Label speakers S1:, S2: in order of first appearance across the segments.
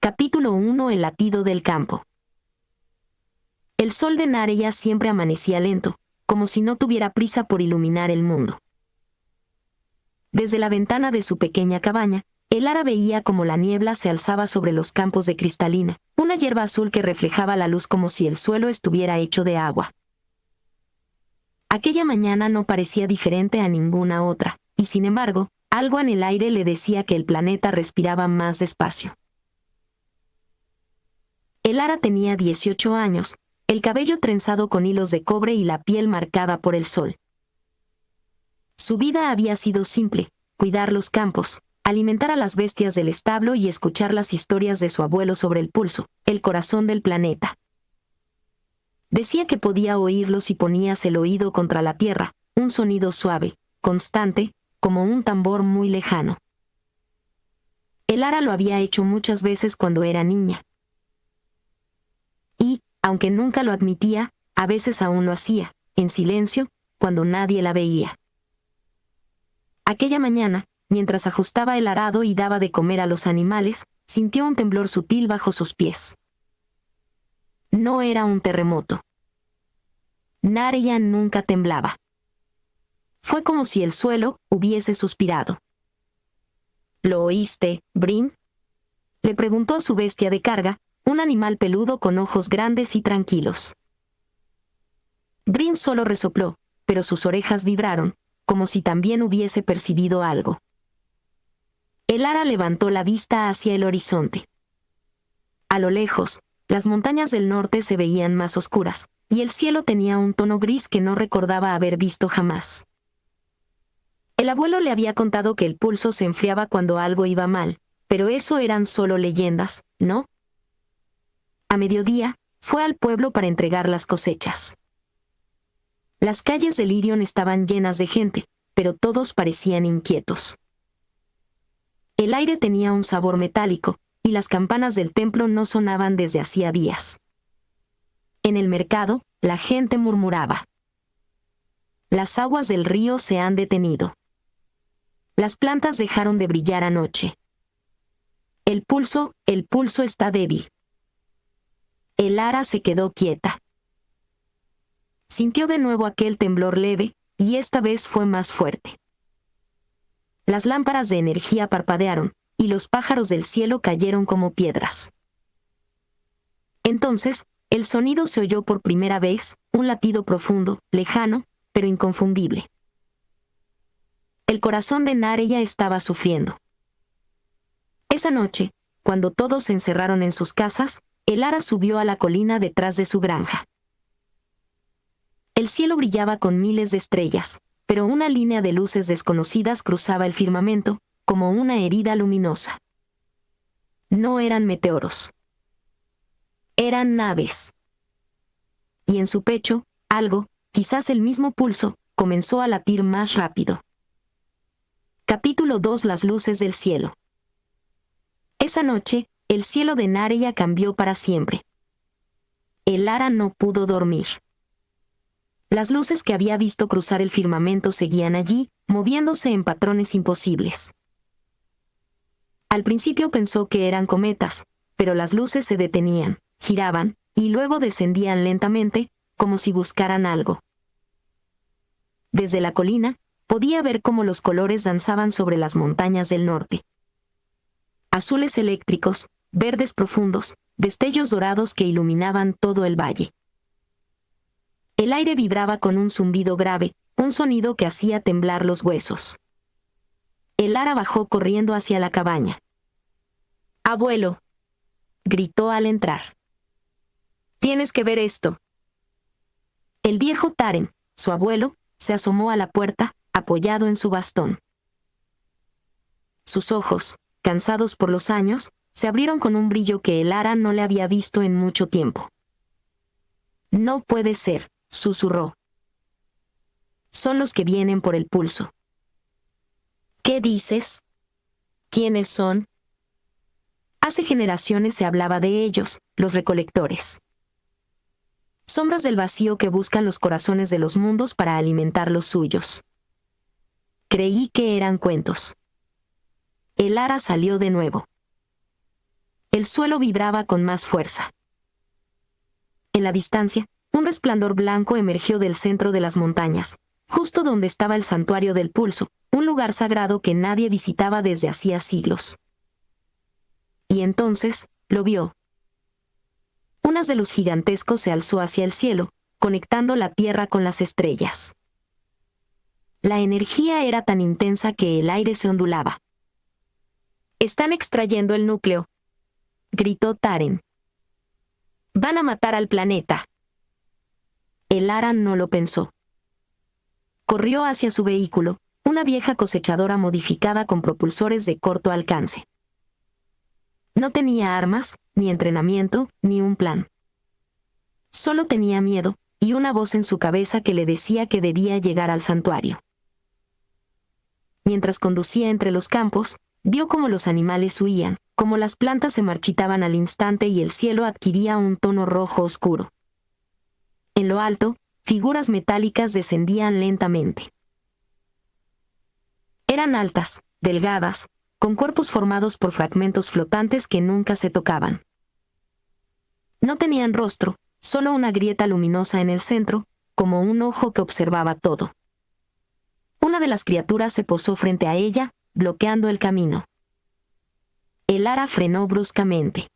S1: Capítulo 1. El latido del campo. El sol de Nareya siempre amanecía lento, como si no tuviera prisa por iluminar el mundo. Desde la ventana de su pequeña cabaña, Elara veía como la niebla se alzaba sobre los campos de cristalina, una hierba azul que reflejaba la luz como si el suelo estuviera hecho de agua. Aquella mañana no parecía diferente a ninguna otra, y sin embargo, algo en el aire le decía que el planeta respiraba más despacio. Elara tenía 18 años, el cabello trenzado con hilos de cobre y la piel marcada por el sol. Su vida había sido simple: cuidar los campos, alimentar a las bestias del establo y escuchar las historias de su abuelo sobre el pulso, el corazón del planeta. Decía que podía oírlo si ponías el oído contra la tierra, un sonido suave, constante, como un tambor muy lejano. Elara lo había hecho muchas veces cuando era niña. Y, aunque nunca lo admitía, a veces aún lo hacía, en silencio, cuando nadie la veía. Aquella mañana, mientras ajustaba el arado y daba de comer a los animales, sintió un temblor sutil bajo sus pies. No era un terremoto. Nareya nunca temblaba. Fue como si el suelo hubiese suspirado. ¿Lo oíste, Brin?, le preguntó a su bestia de carga, un animal peludo con ojos grandes y tranquilos. Brin solo resopló, pero sus orejas vibraron, como si también hubiese percibido algo. Elara levantó la vista hacia el horizonte. A lo lejos, las montañas del norte se veían más oscuras, y el cielo tenía un tono gris que no recordaba haber visto jamás. El abuelo le había contado que el pulso se enfriaba cuando algo iba mal, pero eso eran solo leyendas, ¿no? A mediodía, fue al pueblo para entregar las cosechas. Las calles de Lirion estaban llenas de gente, pero todos parecían inquietos. El aire tenía un sabor metálico, y las campanas del templo no sonaban desde hacía días. En el mercado, la gente murmuraba. Las aguas del río se han detenido. Las plantas dejaron de brillar anoche. El pulso está débil. Elara se quedó quieta. Sintió de nuevo aquel temblor leve, y esta vez fue más fuerte. Las lámparas de energía parpadearon, y los pájaros del cielo cayeron como piedras. Entonces, el sonido se oyó por primera vez, un latido profundo, lejano, pero inconfundible. El corazón de Nareya estaba sufriendo. Esa noche, cuando todos se encerraron en sus casas, Elara subió a la colina detrás de su granja. El cielo brillaba con miles de estrellas, pero una línea de luces desconocidas cruzaba el firmamento, como una herida luminosa. No eran meteoros. Eran naves. Y en su pecho, algo, quizás el mismo pulso, comenzó a latir más rápido. Capítulo 2. Las luces del cielo. Esa noche, el cielo de Nareya cambió para siempre. Elara no pudo dormir. Las luces que había visto cruzar el firmamento seguían allí, moviéndose en patrones imposibles. Al principio pensó que eran cometas, pero las luces se detenían, giraban, y luego descendían lentamente, como si buscaran algo. Desde la colina, podía ver cómo los colores danzaban sobre las montañas del norte. Azules eléctricos, verdes profundos, destellos dorados que iluminaban todo el valle. El aire vibraba con un zumbido grave, un sonido que hacía temblar los huesos. Elara bajó corriendo hacia la cabaña. «¡Abuelo!», gritó al entrar. «Tienes que ver esto». El viejo Taren, su abuelo, se asomó a la puerta, apoyado en su bastón. Sus ojos, cansados por los años, se abrieron con un brillo que Elara no le había visto en mucho tiempo. «No puede ser», susurró. «Son los que vienen por el pulso». «¿Qué dices? ¿Quiénes son?» Hace generaciones se hablaba de ellos, los recolectores. Sombras del vacío que buscan los corazones de los mundos para alimentar los suyos. Creí que eran cuentos. Elara salió de nuevo. El suelo vibraba con más fuerza. En la distancia, un resplandor blanco emergió del centro de las montañas, justo donde estaba el santuario del pulso, un lugar sagrado que nadie visitaba desde hacía siglos. Y entonces, lo vio. Un haz de luz gigantesco se alzó hacia el cielo, conectando la tierra con las estrellas. La energía era tan intensa que el aire se ondulaba. «Están extrayendo el núcleo», gritó Taren. «Van a matar al planeta». El Ara no lo pensó. Corrió hacia su vehículo, una vieja cosechadora modificada con propulsores de corto alcance. No tenía armas, ni entrenamiento, ni un plan. Solo tenía miedo, y una voz en su cabeza que le decía que debía llegar al santuario. Mientras conducía entre los campos, vio cómo los animales huían, cómo las plantas se marchitaban al instante y el cielo adquiría un tono rojo oscuro. En lo alto, figuras metálicas descendían lentamente. Eran altas, delgadas, con cuerpos formados por fragmentos flotantes que nunca se tocaban. No tenían rostro, solo una grieta luminosa en el centro, como un ojo que observaba todo. Una de las criaturas se posó frente a ella, bloqueando el camino. El Ara frenó bruscamente.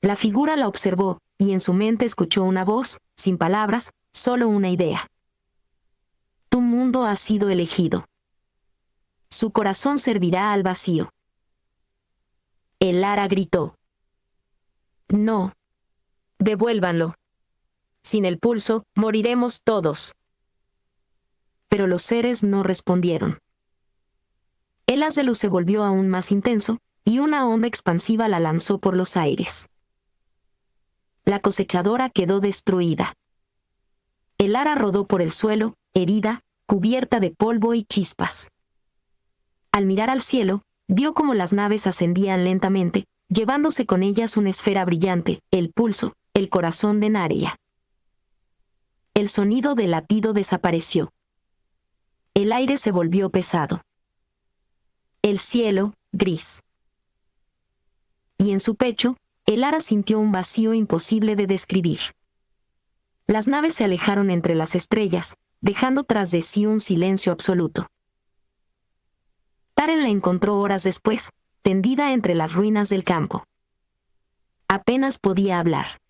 S1: La figura la observó, y en su mente escuchó una voz, sin palabras, solo una idea. Tu mundo ha sido elegido. Su corazón servirá al vacío. El Ara gritó. No. Devuélvanlo. Sin el pulso, moriremos todos. Pero los seres no respondieron. El haz de luz se volvió aún más intenso, y una onda expansiva la lanzó por los aires. La cosechadora quedó destruida. El Ara rodó por el suelo, herida, cubierta de polvo y chispas. Al mirar al cielo, vio cómo las naves ascendían lentamente, llevándose con ellas una esfera brillante, el pulso, el corazón de Nareya. El sonido del latido desapareció. El aire se volvió pesado. El cielo, gris. Y en su pecho, el Ara sintió un vacío imposible de describir. Las naves se alejaron entre las estrellas, dejando tras de sí un silencio absoluto. Taren la encontró horas después, tendida entre las ruinas del campo. Apenas podía hablar.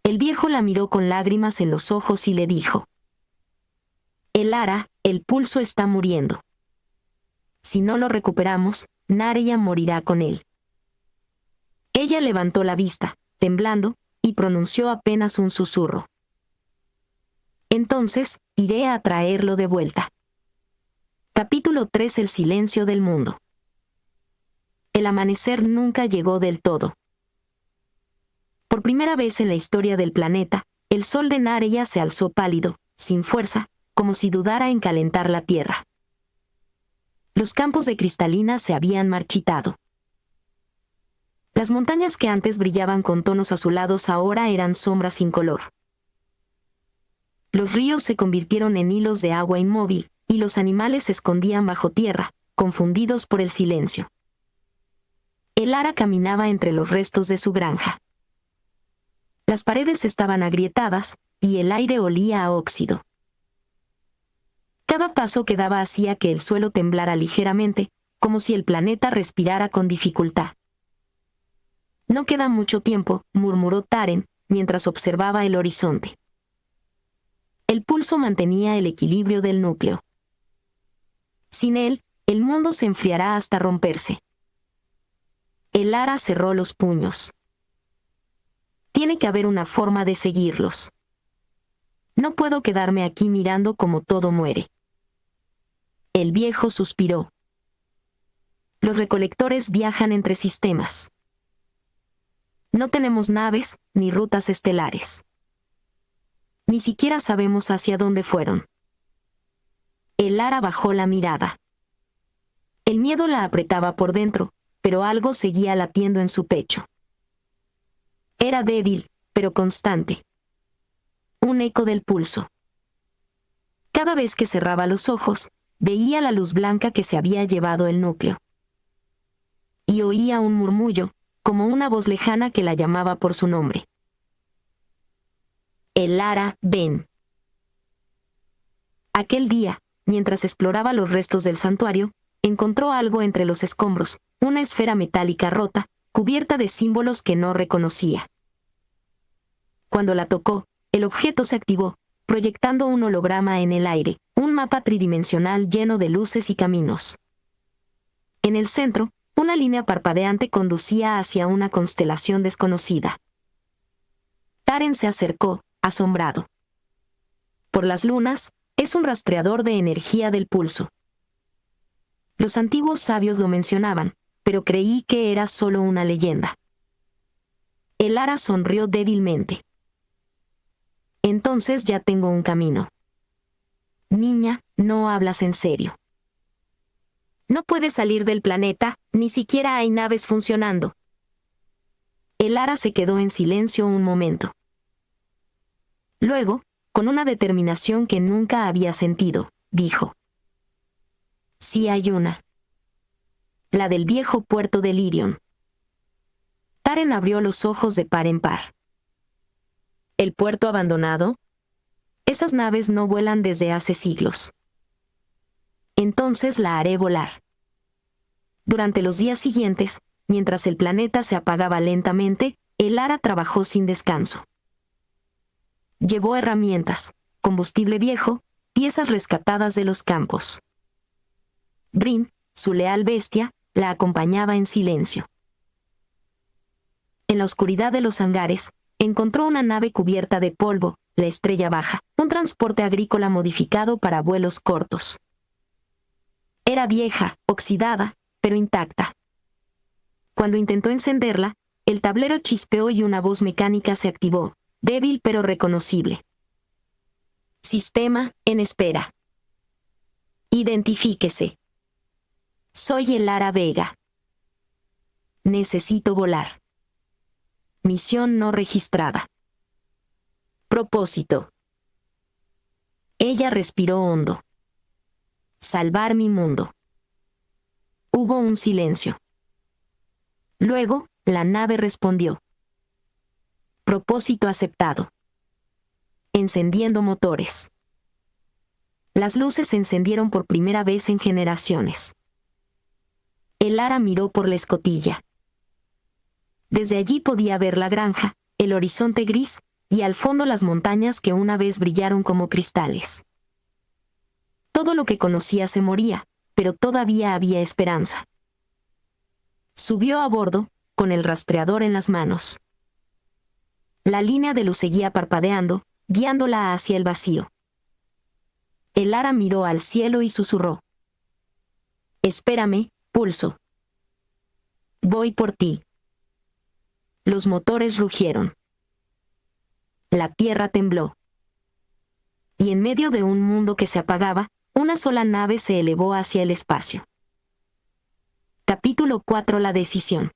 S1: El viejo la miró con lágrimas en los ojos y le dijo: El Ara, el pulso está muriendo. Si no lo recuperamos, Nareya morirá con él. Ella levantó la vista, temblando, y pronunció apenas un susurro. Entonces, iré a traerlo de vuelta. Capítulo 3: El silencio del mundo. El amanecer nunca llegó del todo. Por primera vez en la historia del planeta, el sol de Nareya se alzó pálido, sin fuerza, como si dudara en calentar la tierra. Los campos de cristalina se habían marchitado. Las montañas que antes brillaban con tonos azulados ahora eran sombras sin color. Los ríos se convirtieron en hilos de agua inmóvil, y los animales se escondían bajo tierra, confundidos por el silencio. El Ara caminaba entre los restos de su granja. Las paredes estaban agrietadas, y el aire olía a óxido. Cada paso que daba hacía que el suelo temblara ligeramente, como si el planeta respirara con dificultad. No queda mucho tiempo, murmuró Taren, mientras observaba el horizonte. El pulso mantenía el equilibrio del núcleo. Sin él, el mundo se enfriará hasta romperse. El Ara cerró los puños. Tiene que haber una forma de seguirlos. No puedo quedarme aquí mirando cómo todo muere. El viejo suspiró. Los recolectores viajan entre sistemas. No tenemos naves, ni rutas estelares. Ni siquiera sabemos hacia dónde fueron. El Ara bajó la mirada. El miedo la apretaba por dentro, pero algo seguía latiendo en su pecho. Era débil, pero constante. Un eco del pulso. Cada vez que cerraba los ojos, veía la luz blanca que se había llevado el núcleo. y oía un murmullo, como una voz lejana que la llamaba por su nombre. Elara, ven. Aquel día, mientras exploraba los restos del santuario, encontró algo entre los escombros, una esfera metálica rota, cubierta de símbolos que no reconocía. Cuando la tocó, el objeto se activó, proyectando un holograma en el aire, un mapa tridimensional lleno de luces y caminos. En el centro, una línea parpadeante conducía hacia una constelación desconocida. Taren se acercó, asombrado. Por las lunas, es un rastreador de energía del pulso. Los antiguos sabios lo mencionaban, pero creí que era solo una leyenda. Elara sonrió débilmente. Entonces ya tengo un camino. Niña, no hablas en serio. No puedes salir del planeta, ni siquiera hay naves funcionando. Elara se quedó en silencio un momento. Luego, con una determinación que nunca había sentido, dijo: Sí hay una. La del viejo puerto de Lirion. Taren abrió los ojos de par en par. ¿El puerto abandonado? Esas naves no vuelan desde hace siglos. Entonces la haré volar. Durante los días siguientes, mientras el planeta se apagaba lentamente, Elara trabajó sin descanso. Llevó herramientas, combustible viejo, piezas rescatadas de los campos. Brin, su leal bestia, la acompañaba en silencio. En la oscuridad de los hangares, encontró una nave cubierta de polvo, la Estrella Baja, un transporte agrícola modificado para vuelos cortos. Era vieja, oxidada, pero intacta. Cuando intentó encenderla, el tablero chispeó y una voz mecánica se activó, débil pero reconocible. Sistema, en espera. Identifíquese. Soy Elara Vega. Necesito volar. Misión no registrada. Propósito. Ella respiró hondo. Salvar mi mundo. Hubo un silencio. Luego, la nave respondió. Propósito aceptado. Encendiendo motores. Las luces se encendieron por primera vez en generaciones. Elara miró por la escotilla. Desde allí podía ver la granja, el horizonte gris, y al fondo las montañas que una vez brillaron como cristales. Todo lo que conocía se moría, pero todavía había esperanza. Subió a bordo, con el rastreador en las manos. La línea de luz seguía parpadeando, guiándola hacia el vacío. Elara miró al cielo y susurró. Espérame, pulso. Voy por ti. Los motores rugieron. La tierra tembló. Y en medio de un mundo que se apagaba, una sola nave se elevó hacia el espacio. Capítulo 4: La decisión.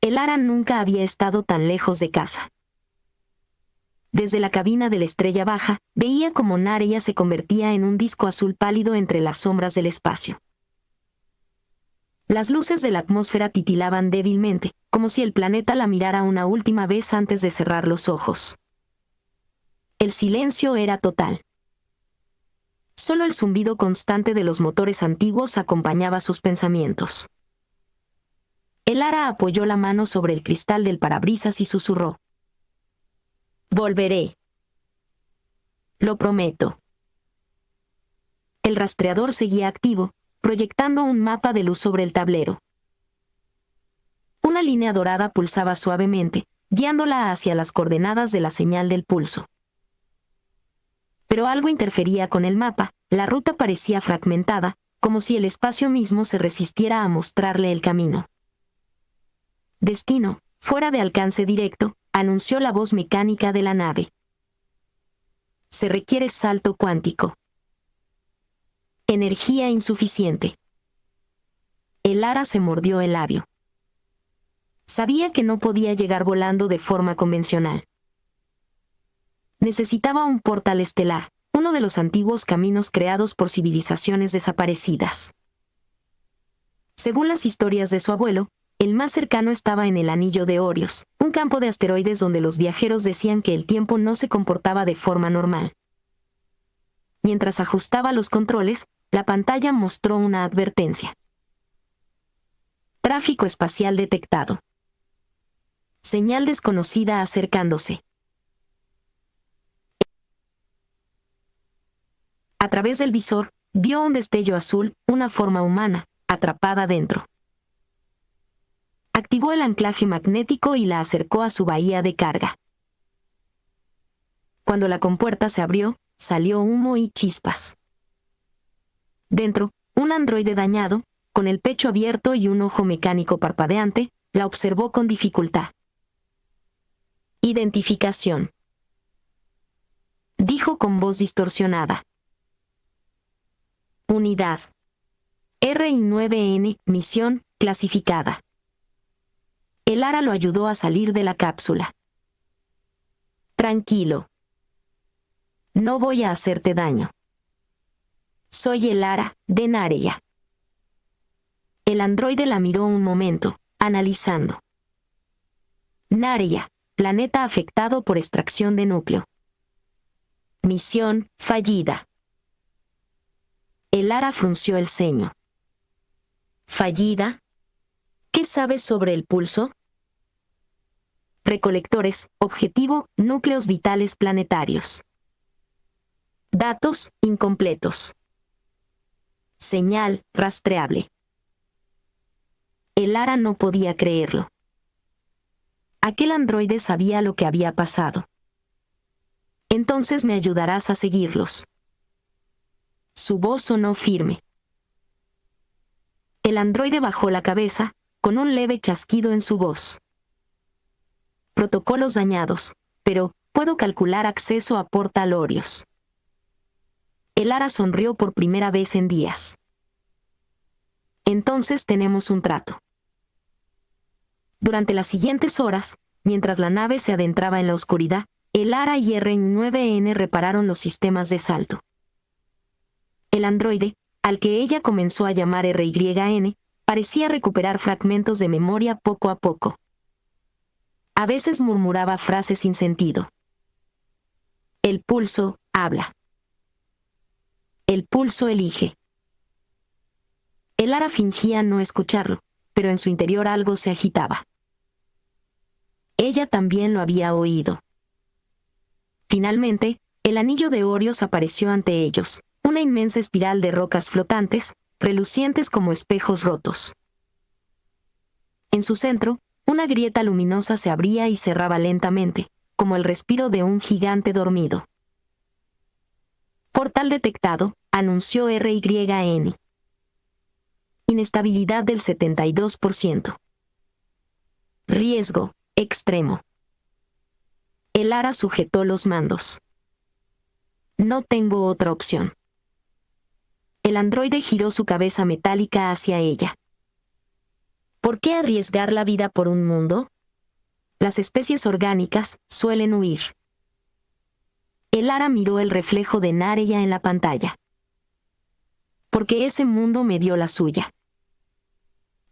S1: Elara nunca había estado tan lejos de casa. Desde la cabina de la Estrella Baja, veía cómo Nareya se convertía en un disco azul pálido entre las sombras del espacio. Las luces de la atmósfera titilaban débilmente, como si el planeta la mirara una última vez antes de cerrar los ojos. El silencio era total. Solo el zumbido constante de los motores antiguos acompañaba sus pensamientos. Elara apoyó la mano sobre el cristal del parabrisas y susurró. Volveré. Lo prometo. El rastreador seguía activo, proyectando un mapa de luz sobre el tablero. Una línea dorada pulsaba suavemente, guiándola hacia las coordenadas de la señal del pulso. Pero algo interfería con el mapa, la ruta parecía fragmentada, como si el espacio mismo se resistiera a mostrarle el camino. Destino, fuera de alcance directo, anunció la voz mecánica de la nave. Se requiere salto cuántico. Energía insuficiente. Elara se mordió el labio. Sabía que no podía llegar volando de forma convencional. Necesitaba un portal estelar, uno de los antiguos caminos creados por civilizaciones desaparecidas. Según las historias de su abuelo, el más cercano estaba en el anillo de Orios, un campo de asteroides donde los viajeros decían que el tiempo no se comportaba de forma normal. Mientras ajustaba los controles, la pantalla mostró una advertencia. Tráfico espacial detectado. Señal desconocida acercándose. A través del visor, vio un destello azul, una forma humana, atrapada dentro. Activó el anclaje magnético y la acercó a su bahía de carga. Cuando la compuerta se abrió, salió humo y chispas. Dentro, un androide dañado, con el pecho abierto y un ojo mecánico parpadeante, la observó con dificultad. Identificación. Dijo con voz distorsionada. Unidad. RI-9N, misión, clasificada. El Ara lo ayudó a salir de la cápsula. Tranquilo. No voy a hacerte daño. Soy el Ara, de Nareya. El androide la miró un momento, analizando. Nareya, planeta afectado por extracción de núcleo. Misión fallida. El Ara frunció el ceño. ¿Fallida? ¿Qué sabes sobre el pulso? Recolectores, objetivo, núcleos vitales planetarios. Datos, incompletos. Señal, rastreable. El Ara no podía creerlo. Aquel androide sabía lo que había pasado. Entonces me ayudarás a seguirlos. Su voz sonó firme. El androide bajó la cabeza, con un leve chasquido en su voz. Protocolos dañados, pero puedo calcular acceso a Portal Orios. El Ara sonrió por primera vez en días. Entonces tenemos un trato. Durante las siguientes horas, mientras la nave se adentraba en la oscuridad, el Ara y RI-9N repararon los sistemas de salto. El androide, al que ella comenzó a llamar RYN, parecía recuperar fragmentos de memoria poco a poco. A veces murmuraba frases sin sentido. El pulso habla. El pulso elige. El Ara fingía no escucharlo, pero en su interior algo se agitaba. Ella también lo había oído. Finalmente, el anillo de Orios apareció ante ellos, una inmensa espiral de rocas flotantes, relucientes como espejos rotos. En su centro, una grieta luminosa se abría y cerraba lentamente, como el respiro de un gigante dormido. Portal detectado, anunció RYN. Inestabilidad del 72%. Riesgo, extremo. El Ara sujetó los mandos. No tengo otra opción. El androide giró su cabeza metálica hacia ella. ¿Por qué arriesgar la vida por un mundo? Las especies orgánicas suelen huir. El Ara miró el reflejo de Nareya en la pantalla. Porque ese mundo me dio la suya.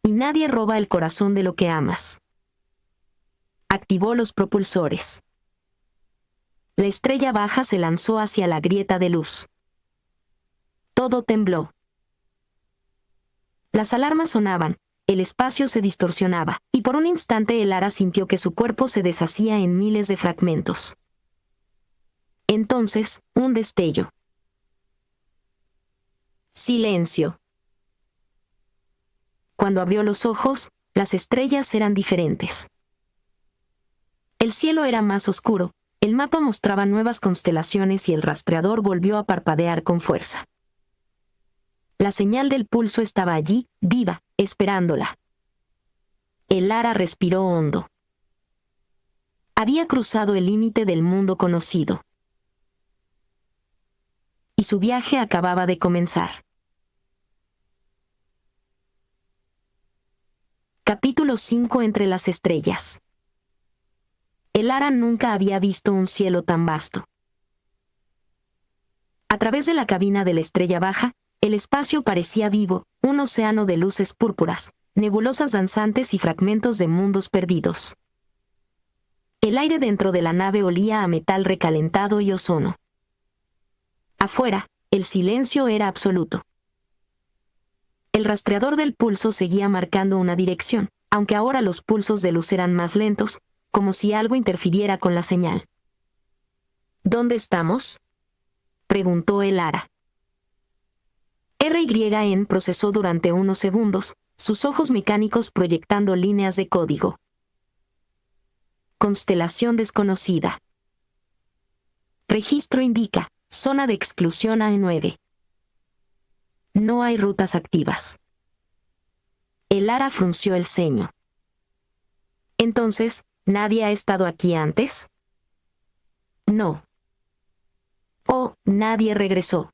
S1: Y nadie roba el corazón de lo que amas. Activó los propulsores. La estrella baja se lanzó hacia la grieta de luz. Todo tembló. Las alarmas sonaban, el espacio se distorsionaba, y por un instante el Ara sintió que su cuerpo se deshacía en miles de fragmentos. Entonces, un destello. Silencio. Cuando abrió los ojos, las estrellas eran diferentes. El cielo era más oscuro, el mapa mostraba nuevas constelaciones y el rastreador volvió a parpadear con fuerza. La señal del pulso estaba allí, viva, esperándola. El Ara respiró hondo. Había cruzado el límite del mundo conocido. Y su viaje acababa de comenzar. Capítulo 5. Entre las estrellas. El Ara nunca había visto un cielo tan vasto. A través de la cabina de la estrella baja, el espacio parecía vivo, un océano de luces púrpuras, nebulosas danzantes y fragmentos de mundos perdidos. El aire dentro de la nave olía a metal recalentado y ozono. Afuera, el silencio era absoluto. El rastreador del pulso seguía marcando una dirección, aunque ahora los pulsos de luz eran más lentos, como si algo interfiriera con la señal. ¿Dónde estamos?, preguntó el Ara. RYN procesó durante unos segundos, sus ojos mecánicos proyectando líneas de código. Constelación desconocida. Registro indica, zona de exclusión A9. No hay rutas activas. El Ara frunció el ceño. Entonces, ¿nadie ha estado aquí antes? No. Oh, nadie regresó.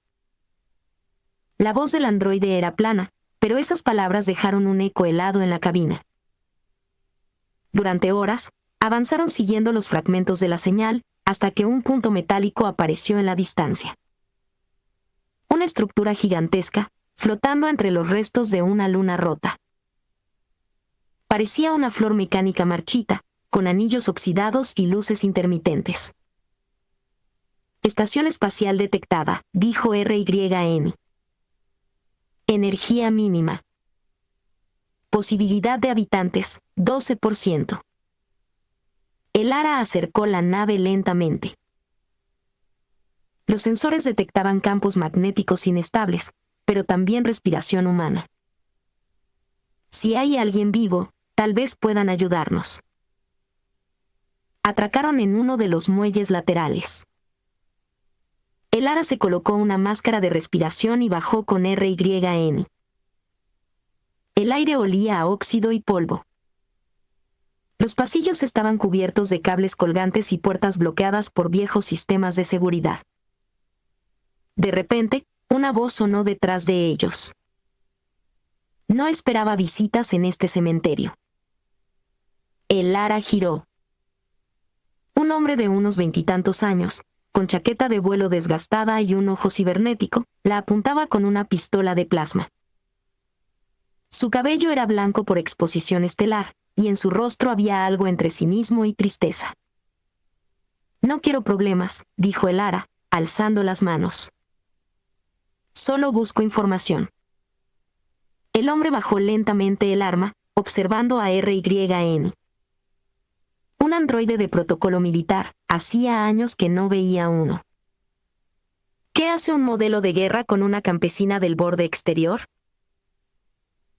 S1: La voz del androide era plana, pero esas palabras dejaron un eco helado en la cabina. Durante horas, avanzaron siguiendo los fragmentos de la señal, hasta que un punto metálico apareció en la distancia. Una estructura gigantesca, flotando entre los restos de una luna rota. Parecía una flor mecánica marchita, con anillos oxidados y luces intermitentes. Estación espacial detectada, dijo RYN. Energía mínima. Posibilidad de habitantes, 12%. El Ara acercó la nave lentamente. Los sensores detectaban campos magnéticos inestables, pero también respiración humana. Si hay alguien vivo, tal vez puedan ayudarnos. Atracaron en uno de los muelles laterales. El Ara se colocó una máscara de respiración y bajó con RYN. El aire olía a óxido y polvo. Los pasillos estaban cubiertos de cables colgantes y puertas bloqueadas por viejos sistemas de seguridad. De repente, una voz sonó detrás de ellos. No esperaba visitas en este cementerio. El Ara giró. Un hombre de unos 20 años, con chaqueta de vuelo desgastada y un ojo cibernético, la apuntaba con una pistola de plasma. Su cabello era blanco por exposición estelar, y en su rostro había algo entre cinismo y tristeza. No quiero problemas, dijo el Ara, alzando las manos. Solo busco información. El hombre bajó lentamente el arma, observando a RYN. Un androide de protocolo militar, hacía años que no veía uno. ¿Qué hace un modelo de guerra con una campesina del borde exterior?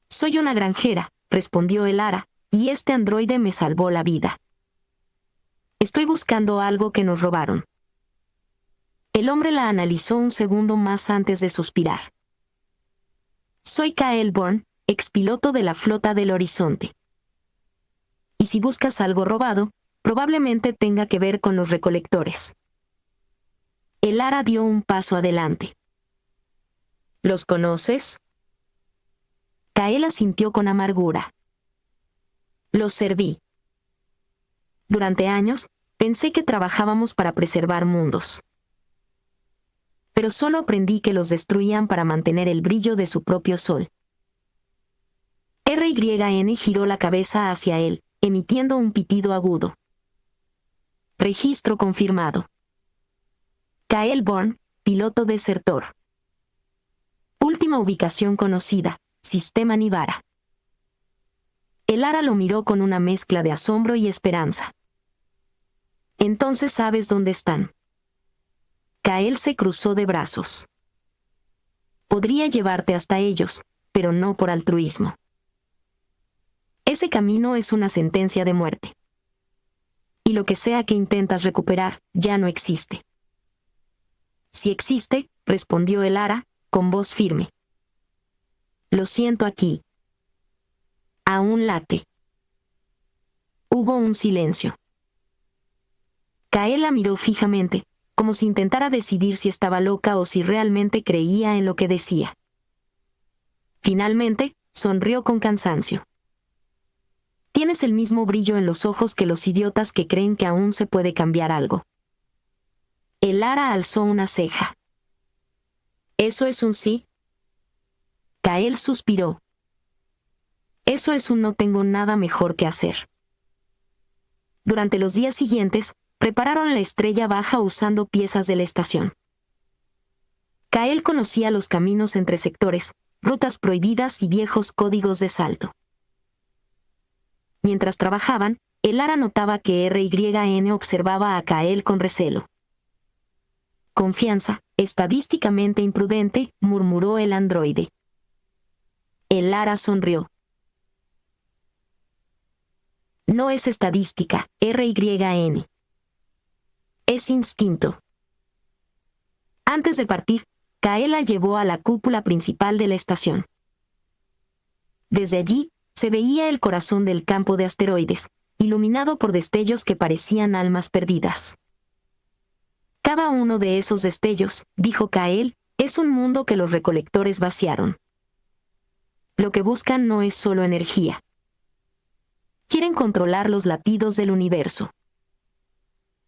S1: Soy una granjera, respondió el Ara, y este androide me salvó la vida. Estoy buscando algo que nos robaron. El hombre la analizó un segundo más antes de suspirar. Soy Kael Bourne, expiloto de la flota del Horizonte. Y si buscas algo robado, probablemente tenga que ver con los recolectores. El Ara dio un paso adelante. ¿Los conoces? Kael asintió con amargura. Los serví. Durante años, pensé que trabajábamos para preservar mundos. Pero solo aprendí que los destruían para mantener el brillo de su propio sol. RYN giró la cabeza hacia él, emitiendo un pitido agudo. Registro confirmado. Kael Bourne, piloto desertor. Última ubicación conocida, Sistema Nibbara. El Ara lo miró con una mezcla de asombro y esperanza. Entonces sabes dónde están. Kael se cruzó de brazos. Podría llevarte hasta ellos, pero no por altruismo. Ese camino es una sentencia de muerte. Y lo que sea que intentas recuperar, ya no existe. Si existe, respondió el Ara, con voz firme. Lo siento aquí. Aún late. Hubo un silencio. Kael la miró fijamente, como si intentara decidir si estaba loca o si realmente creía en lo que decía. Finalmente, sonrió con cansancio. Tienes el mismo brillo en los ojos que los idiotas que creen que aún se puede cambiar algo. El Ara alzó una ceja. ¿Eso es un sí? Kael suspiró. Eso es un no tengo nada mejor que hacer. Durante los días siguientes, repararon la estrella baja usando piezas de la estación. Kael conocía los caminos entre sectores, rutas prohibidas y viejos códigos de salto. Mientras trabajaban, el Ara notaba que RYN observaba a Kael con recelo. Confianza, estadísticamente imprudente, murmuró el androide. El Ara sonrió. No es estadística, RYN. Es instinto. Antes de partir, Kael la llevó a la cúpula principal de la estación. Desde allí, se veía el corazón del campo de asteroides, iluminado por destellos que parecían almas perdidas. Cada uno de esos destellos, dijo Kael, es un mundo que los recolectores vaciaron. Lo que buscan no es solo energía. Quieren controlar los latidos del universo.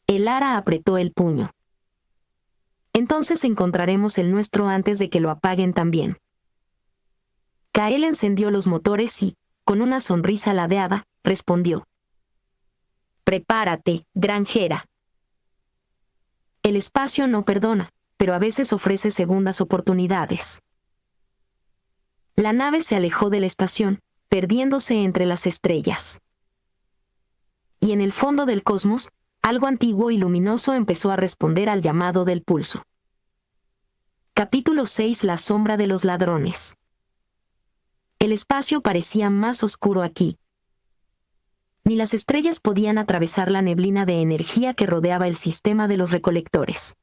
S1: El Ara apretó el puño. Entonces encontraremos el nuestro antes de que lo apaguen también. Kael encendió los motores y, con una sonrisa ladeada, respondió. Prepárate, granjera. El espacio no perdona, pero a veces ofrece segundas oportunidades. La nave se alejó de la estación, perdiéndose entre las estrellas. Y en el fondo del cosmos, algo antiguo y luminoso empezó a responder al llamado del pulso. Capítulo 6. La sombra de los ladrones. El espacio parecía más oscuro aquí. Ni las estrellas podían atravesar la neblina de energía que rodeaba el sistema de los recolectores.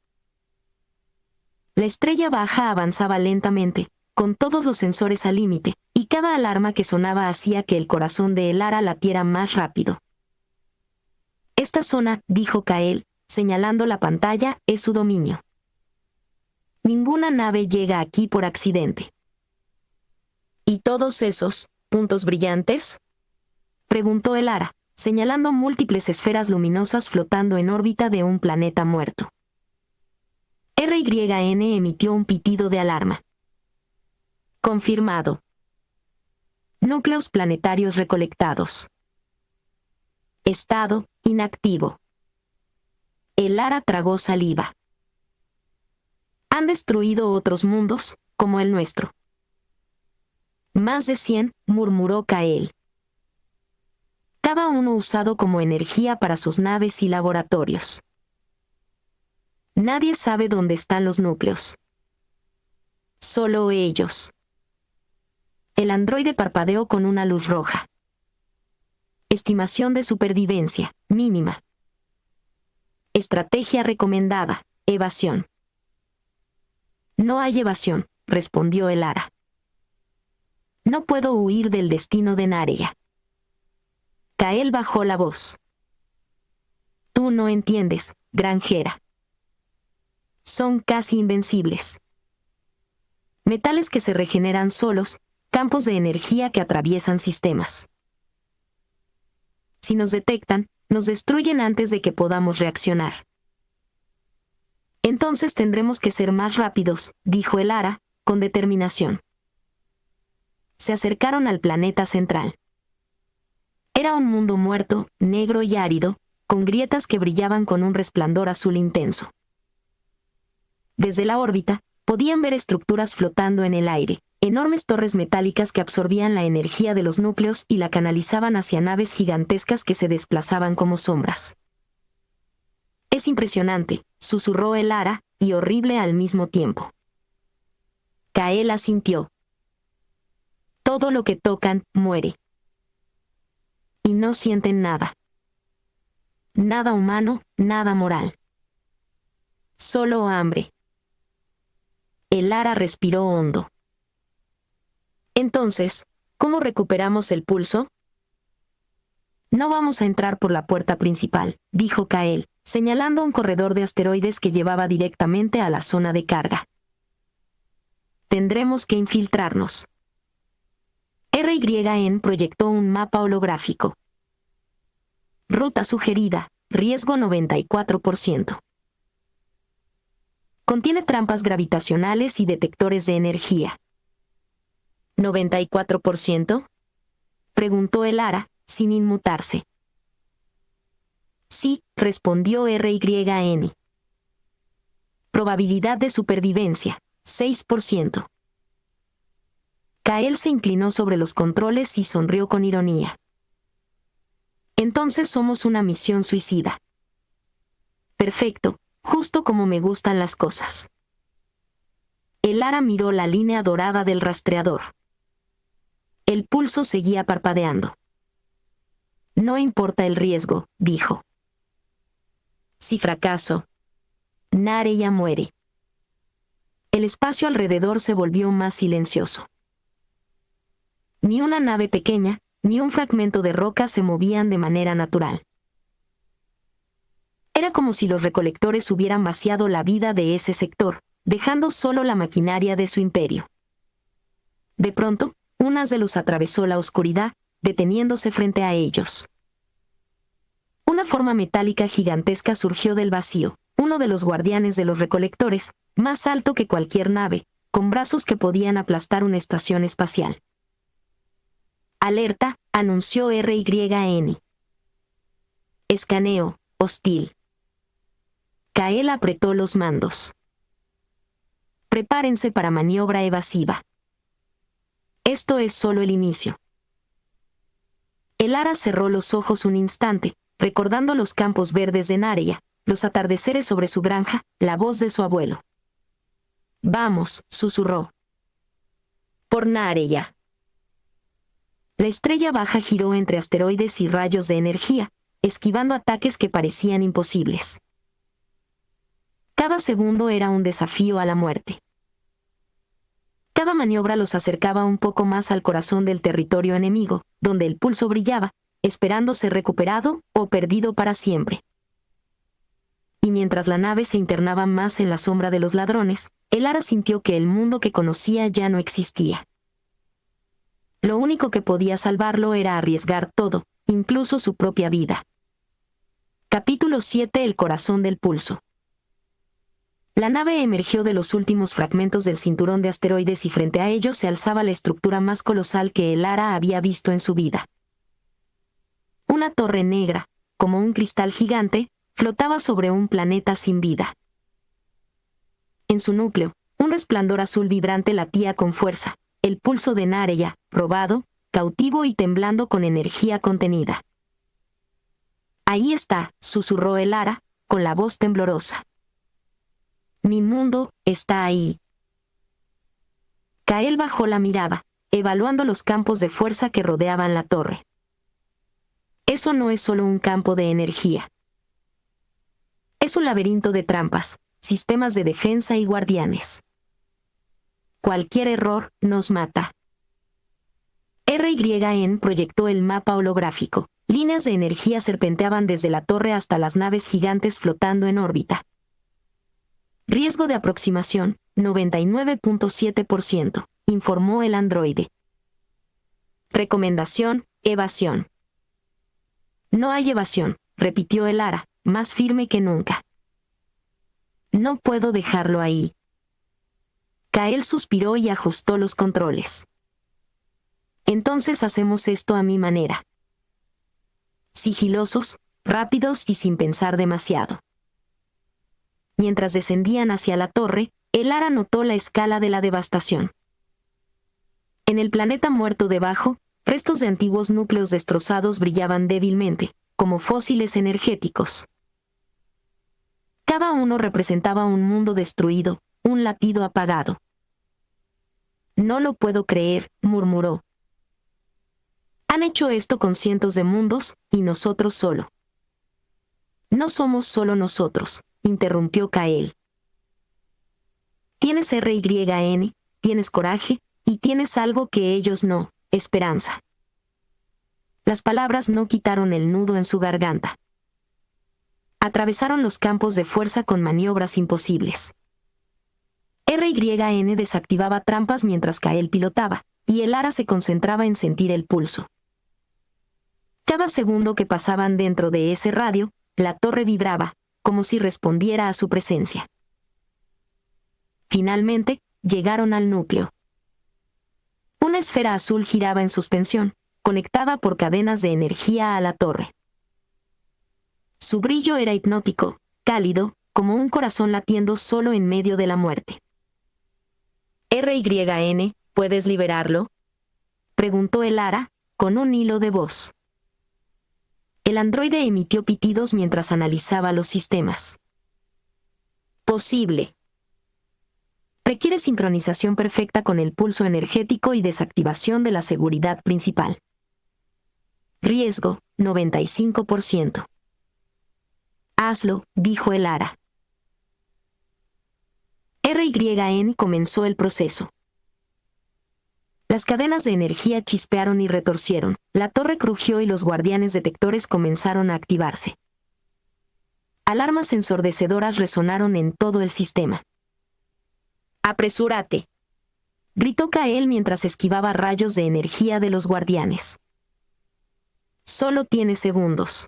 S1: La estrella baja avanzaba lentamente, con todos los sensores al límite, y cada alarma que sonaba hacía que el corazón de el Ara latiera más rápido. Esta zona, dijo Kael, señalando la pantalla, es su dominio. Ninguna nave llega aquí por accidente. ¿Y todos esos puntos brillantes? Preguntó el Ara, señalando múltiples esferas luminosas flotando en órbita de un planeta muerto. RYN emitió un pitido de alarma. Confirmado. Núcleos planetarios recolectados. Estado inactivo. El Ara tragó saliva. Han destruido otros mundos, como el nuestro. Más de 100, murmuró Kael. Cada uno usado como energía para sus naves y laboratorios. Nadie sabe dónde están los núcleos. Solo ellos. El androide parpadeó con una luz roja. Estimación de supervivencia, mínima. Estrategia recomendada, evasión. No hay evasión, respondió el Ara. No puedo huir del destino de Nareya. Kael bajó la voz. Tú no entiendes, granjera. Son casi invencibles. Metales que se regeneran solos, campos de energía que atraviesan sistemas. Si nos detectan, nos destruyen antes de que podamos reaccionar. Entonces tendremos que ser más rápidos, dijo el Ara, con determinación. Se acercaron al planeta central. Era un mundo muerto, negro y árido, con grietas que brillaban con un resplandor azul intenso. Desde la órbita, podían ver estructuras flotando en el aire, enormes torres metálicas que absorbían la energía de los núcleos y la canalizaban hacia naves gigantescas que se desplazaban como sombras. Es impresionante, susurró el Ara, y horrible al mismo tiempo. Kael asintió. Todo lo que tocan, muere. Y no sienten nada. Nada humano, nada moral. Solo hambre. El Ara respiró hondo. Entonces, ¿cómo recuperamos el pulso? No vamos a entrar por la puerta principal, dijo Kael, señalando un corredor de asteroides que llevaba directamente a la zona de carga. Tendremos que infiltrarnos. RYN proyectó un mapa holográfico. Ruta sugerida, riesgo 94%. Contiene trampas gravitacionales y detectores de energía. ¿94%? Preguntó el Ara, sin inmutarse. Sí, respondió RYN. Probabilidad de supervivencia, 6%. Kael se inclinó sobre los controles y sonrió con ironía. Entonces somos una misión suicida. Perfecto, justo como me gustan las cosas. El Ara miró la línea dorada del rastreador. El pulso seguía parpadeando. No importa el riesgo, dijo. Si fracaso, Nareya muere. El espacio alrededor se volvió más silencioso. Ni una nave pequeña, ni un fragmento de roca se movían de manera natural. Era como si los recolectores hubieran vaciado la vida de ese sector, dejando solo la maquinaria de su imperio. De pronto, un haz de luz atravesó la oscuridad, deteniéndose frente a ellos. Una forma metálica gigantesca surgió del vacío, uno de los guardianes de los recolectores, más alto que cualquier nave, con brazos que podían aplastar una estación espacial. Alerta, anunció RYN. Escaneo, hostil. Kael apretó los mandos. Prepárense para maniobra evasiva. Esto es solo el inicio. El Ara cerró los ojos un instante, recordando los campos verdes de Nareya, los atardeceres sobre su granja, la voz de su abuelo. Vamos, susurró. Por Nareya. La estrella baja giró entre asteroides y rayos de energía, esquivando ataques que parecían imposibles. Cada segundo era un desafío a la muerte. Cada maniobra los acercaba un poco más al corazón del territorio enemigo, donde el pulso brillaba, esperando ser recuperado o perdido para siempre. Y mientras la nave se internaba más en la sombra de los ladrones, el Ara sintió que el mundo que conocía ya no existía. Lo único que podía salvarlo era arriesgar todo, incluso su propia vida. Capítulo 7. El corazón del pulso. La nave emergió de los últimos fragmentos del cinturón de asteroides y frente a ellos se alzaba la estructura más colosal que el Ara había visto en su vida. Una torre negra, como un cristal gigante, flotaba sobre un planeta sin vida. En su núcleo, un resplandor azul vibrante latía con fuerza, el pulso de Nareya, robado, cautivo y temblando con energía contenida. Ahí está, susurró el Ara, con la voz temblorosa. Mi mundo está ahí. Kael bajó la mirada, evaluando los campos de fuerza que rodeaban la torre. Eso no es solo un campo de energía. Es un laberinto de trampas, sistemas de defensa y guardianes. Cualquier error nos mata. RYN proyectó el mapa holográfico. Líneas de energía serpenteaban desde la torre hasta las naves gigantes flotando en órbita. Riesgo de aproximación, 99.7%, informó el androide. Recomendación, evasión. No hay evasión, repitió el Ara, más firme que nunca. No puedo dejarlo ahí. Kael suspiró y ajustó los controles. Entonces hacemos esto a mi manera. Sigilosos, rápidos y sin pensar demasiado. Mientras descendían hacia la torre, el Ara notó la escala de la devastación. En el planeta muerto debajo, restos de antiguos núcleos destrozados brillaban débilmente, como fósiles energéticos. Cada uno representaba un mundo destruido, un latido apagado. No lo puedo creer, murmuró. Han hecho esto con cientos de mundos, y nosotros solo. No somos solo nosotros, interrumpió Kael. Tienes RYN, tienes coraje, y tienes algo que ellos no, esperanza. Las palabras no quitaron el nudo en su garganta. Atravesaron los campos de fuerza con maniobras imposibles. RYN desactivaba trampas mientras Kael pilotaba, y el Ara se concentraba en sentir el pulso. Cada segundo que pasaban dentro de ese radio, la torre vibraba, como si respondiera a su presencia. Finalmente, llegaron al núcleo. Una esfera azul giraba en suspensión, conectada por cadenas de energía a la torre. Su brillo era hipnótico, cálido, como un corazón latiendo solo en medio de la muerte. RYN, ¿puedes liberarlo?, preguntó Elara, con un hilo de voz. El androide emitió pitidos mientras analizaba los sistemas. Posible. Requiere sincronización perfecta con el pulso energético y desactivación de la seguridad principal. Riesgo, 95%. Hazlo, dijo Elara. RYN comenzó el proceso. Las cadenas de energía chispearon y retorcieron, la torre crujió y los guardianes detectores comenzaron a activarse. Alarmas ensordecedoras resonaron en todo el sistema. ¡Apresúrate!, gritó Kael mientras esquivaba rayos de energía de los guardianes. Solo tienes segundos.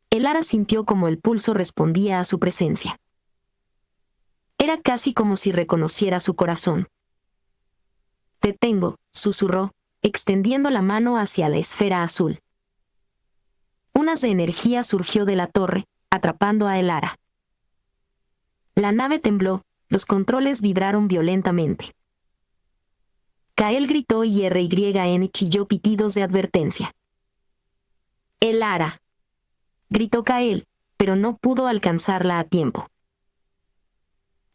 S1: Elara sintió como el pulso respondía a su presencia. Era casi como si reconociera su corazón. Te tengo, susurró, extendiendo la mano hacia la esfera azul. Un haz de energía surgió de la torre, atrapando a Elara. La nave tembló, los controles vibraron violentamente. Kael gritó y RYN chilló pitidos de advertencia. Elara, gritó Kael, pero no pudo alcanzarla a tiempo.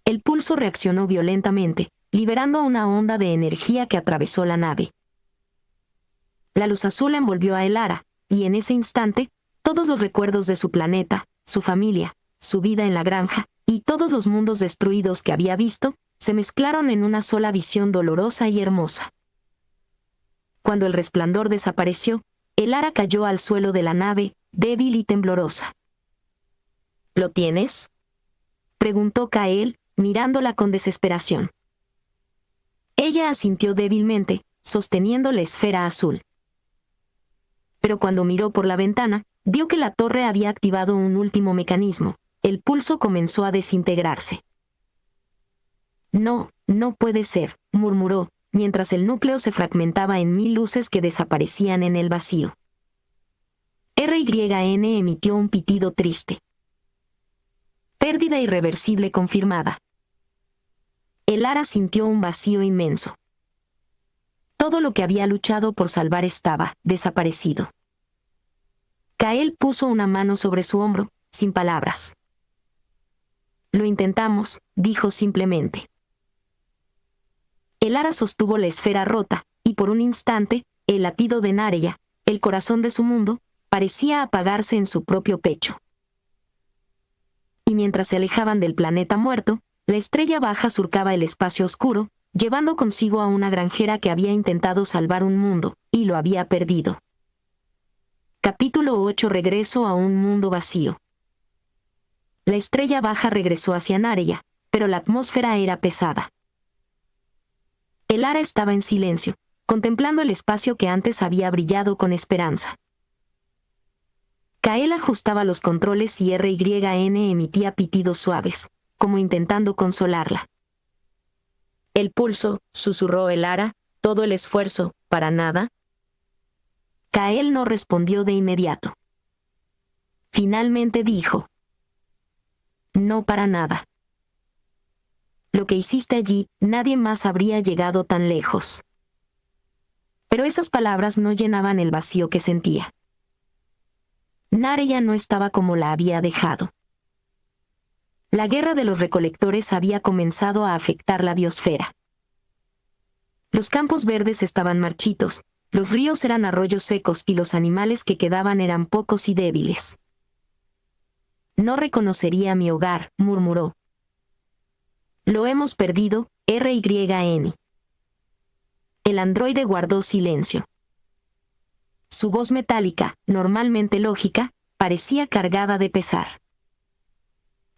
S1: El pulso reaccionó violentamente, liberando una onda de energía que atravesó la nave. La luz azul envolvió a Elara, y en ese instante, todos los recuerdos de su planeta, su familia, su vida en la granja, y todos los mundos destruidos que había visto, se mezclaron en una sola visión dolorosa y hermosa. Cuando el resplandor desapareció, Elara cayó al suelo de la nave, débil y temblorosa. ¿Lo tienes?, preguntó Kael, mirándola con desesperación. Ella asintió débilmente, sosteniendo la esfera azul. Pero cuando miró por la ventana, vio que la torre había activado un último mecanismo. El pulso comenzó a desintegrarse. No, no puede ser, murmuró, mientras el núcleo se fragmentaba en 1000 luces que desaparecían en el vacío. RYN emitió un pitido triste. Pérdida irreversible confirmada. Elara sintió un vacío inmenso. Todo lo que había luchado por salvar estaba desaparecido. Kael puso una mano sobre su hombro, sin palabras. Lo intentamos, dijo simplemente. Elara sostuvo la esfera rota, y por un instante, el latido de Nareya, el corazón de su mundo, parecía apagarse en su propio pecho. Y mientras se alejaban del planeta muerto, la estrella baja surcaba el espacio oscuro, llevando consigo a una granjera que había intentado salvar un mundo, y lo había perdido. Capítulo 8. Regreso a un mundo vacío. La estrella baja regresó hacia Nareya, pero la atmósfera era pesada. Elara estaba en silencio, contemplando el espacio que antes había brillado con esperanza. Kael ajustaba los controles y RYN emitía pitidos suaves, como intentando consolarla. El pulso, susurró Elara, todo el esfuerzo, ¿para nada? Kael no respondió de inmediato. Finalmente dijo: no para nada. Lo que hiciste allí, nadie más habría llegado tan lejos. Pero esas palabras no llenaban el vacío que sentía. Nareya no estaba como la había dejado. La guerra de los recolectores había comenzado a afectar la biosfera. Los campos verdes estaban marchitos, los ríos eran arroyos secos y los animales que quedaban eran pocos y débiles. No reconocería mi hogar, murmuró. Lo hemos perdido, RYN. El androide guardó silencio. Su voz metálica, normalmente lógica, parecía cargada de pesar.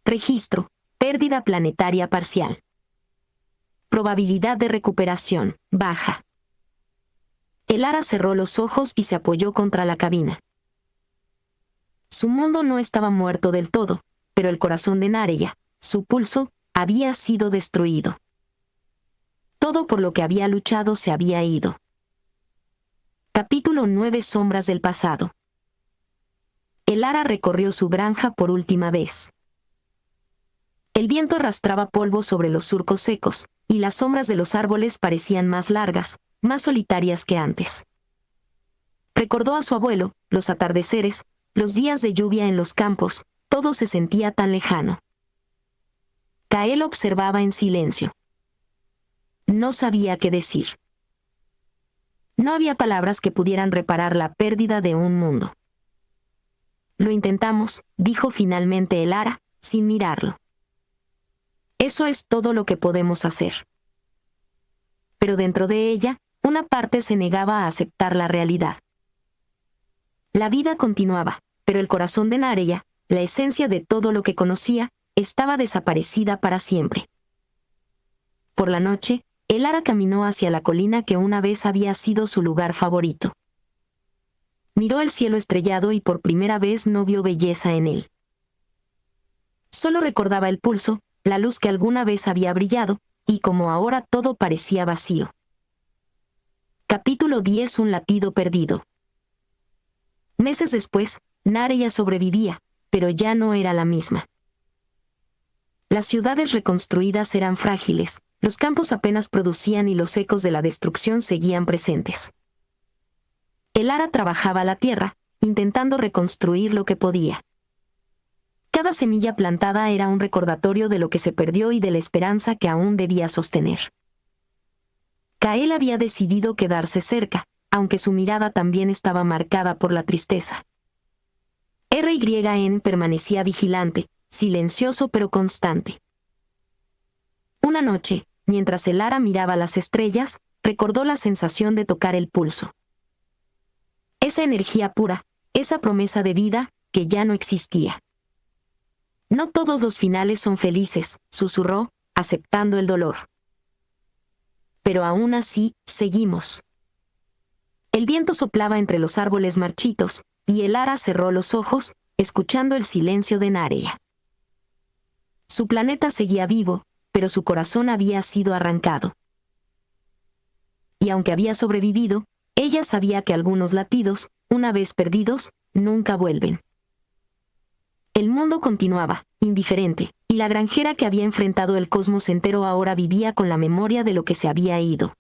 S1: Registro: pérdida planetaria parcial. Probabilidad de recuperación, baja. Elara cerró los ojos y se apoyó contra la cabina. Su mundo no estaba muerto del todo, pero el corazón de Nareya, su pulso, había sido destruido. Todo por lo que había luchado se había ido. Capítulo 9. Sombras del pasado. Elara recorrió su granja por última vez. El viento arrastraba polvo sobre los surcos secos, y las sombras de los árboles parecían más largas, más solitarias que antes. Recordó a su abuelo, los atardeceres, los días de lluvia en los campos, todo se sentía tan lejano. Kael observaba en silencio. No sabía qué decir. No había palabras que pudieran reparar la pérdida de un mundo. Lo intentamos, dijo finalmente Elara, sin mirarlo. Eso es todo lo que podemos hacer. Pero dentro de ella, una parte se negaba a aceptar la realidad. La vida continuaba, pero el corazón de Nareya, la esencia de todo lo que conocía, estaba desaparecida para siempre. Por la noche, Elara caminó hacia la colina que una vez había sido su lugar favorito. Miró el cielo estrellado y por primera vez no vio belleza en él. Solo recordaba el pulso, la luz que alguna vez había brillado, y como ahora todo parecía vacío. Capítulo 10. Un latido perdido. Meses después, Nareya sobrevivía, pero ya no era la misma. Las ciudades reconstruidas eran frágiles, los campos apenas producían y los ecos de la destrucción seguían presentes. Elara trabajaba la tierra, intentando reconstruir lo que podía. Cada semilla plantada era un recordatorio de lo que se perdió y de la esperanza que aún debía sostener. Kael había decidido quedarse cerca, aunque su mirada también estaba marcada por la tristeza. RYN permanecía vigilante, silencioso pero constante. Una noche, mientras Elara miraba las estrellas, recordó la sensación de tocar el pulso. Esa energía pura, esa promesa de vida, que ya no existía. No todos los finales son felices, susurró, aceptando el dolor. Pero aún así, seguimos. El viento soplaba entre los árboles marchitos, y Elara cerró los ojos, escuchando el silencio de Nareya. Su planeta seguía vivo, pero su corazón había sido arrancado. Y aunque había sobrevivido, ella sabía que algunos latidos, una vez perdidos, nunca vuelven. El mundo continuaba, indiferente, y la granjera que había enfrentado el cosmos entero ahora vivía con la memoria de lo que se había ido.